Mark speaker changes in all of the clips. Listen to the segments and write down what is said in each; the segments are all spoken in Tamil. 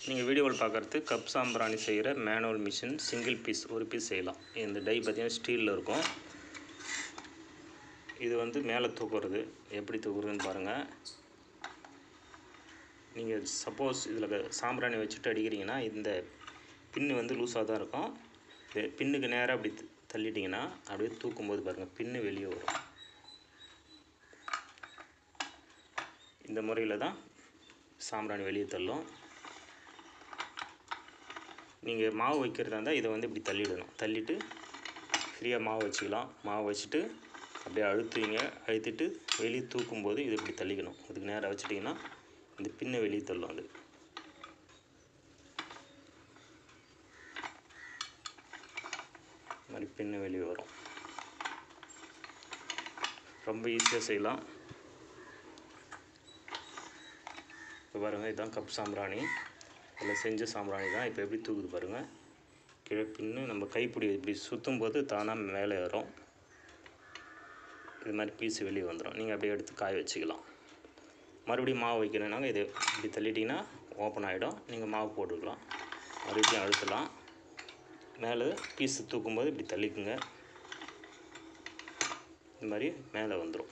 Speaker 1: நீங்கள் வீடியோவில் பார்க்குறது கப் சாம்பிராணி செய்கிற மேனுவல் மிஷின் சிங்கிள் பீஸ் ஒரு பீஸ் செய்யலாம். இந்த டை பார்த்திங்கன்னா ஸ்டீலில் இருக்கும். இது வந்து மேலே தூக்குறது எப்படி தூக்குறதுன்னு பாருங்கள். நீங்கள் சப்போஸ் இதில் சாம்பிராணி வச்சுட்டு அடிக்கிறீங்கன்னா இந்த பின்னு வந்து லூஸாக தான் இருக்கும். பின்னுக்கு நேராக அப்படி தள்ளிட்டிங்கன்னா அப்படியே தூக்கும்போது பாருங்கள் பின்னு வெளியே வரும். இந்த முறையில் தான் சாம்பிராணி வெளியே தள்ளும். நீங்கள் மாவு வைக்கிறதா இருந்தால் இதை வந்து இப்படி தள்ளிடணும். தள்ளிட்டு ஃப்ரீயாக மாவு வச்சுக்கலாம். மாவு வச்சுட்டு அப்படியே அழுத்திட்டு வெளியே தூக்கும்போது இது இப்படி தள்ளிக்கணும். இதுக்கு நேராக வச்சுட்டிங்கன்னா இந்த பின்னை வெளியே தள்ளும். அது மாதிரி பின்னு வெளியே வரும். ரொம்ப ஈஸியாக செய்யலாம். இப்போ பாருங்கள், இதுதான் கப் சாம்பிராணி. அதில் செஞ்ச சாம்பிராணி தான். இப்போ எப்படி தூக்குது பாருங்கள். கீழே பின்னு நம்ம கைப்பிடி இப்படி சுற்றும் போது தானாக மேலே ஏறும். இது மாதிரி பீஸ் வெளியே வந்துடும். நீங்கள் அப்படியே எடுத்து காய வச்சுக்கலாம். மறுபடியும் மாவு வைக்கணுன்னாங்க இது இப்படி தள்ளிட்டிங்கன்னா ஓப்பன் ஆகிடும். நீங்கள் மாவு போட்டுக்கலாம். மறுபடியும் அழுத்தலாம். மேலே பீஸு தூக்கும்போது இப்படி தள்ளிக்குங்க. இந்த மாதிரி மேலே வந்துடும்.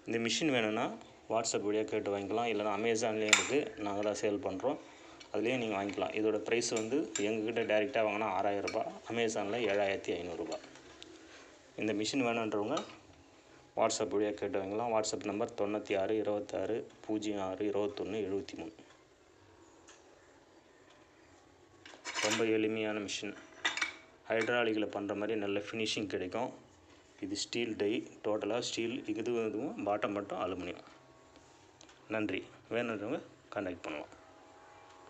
Speaker 1: இந்த மிஷின் வேணும்னா வாட்ஸ்அப் வழியாக கேட்டு வாங்கிக்கலாம். இல்லைனா அமேசான்லேயும் இருக்குது. நாங்கள் தான் சேல் பண்ணுறோம். அதுலேயும் நீங்கள் வாங்கிக்கலாம். இதோட ப்ரைஸ் வந்து எங்ககிட்ட டைரெக்டாக வாங்கினா 6000 ரூபாய், அமேசானில் 7500 ரூபாய். இந்த மிஷின் வேணுன்றவங்க வாட்ஸ்அப் வழியாக கேட்டு வாங்கிக்கலாம். WhatsApp number 96 26 06 21 73. ரொம்ப எளிமையான மிஷின். ஹைட்ராலிக்கில் பண்ணுற மாதிரி நல்ல ஃபினிஷிங் கிடைக்கும். இது ஸ்டீல் டை, டோட்டலாக ஸ்டீல். இதுவும் பாட்டம் மட்டும் அலுமினியம். நன்றி. வேணுன்றவங்க கான்டாக்ட் பண்ணலாம்.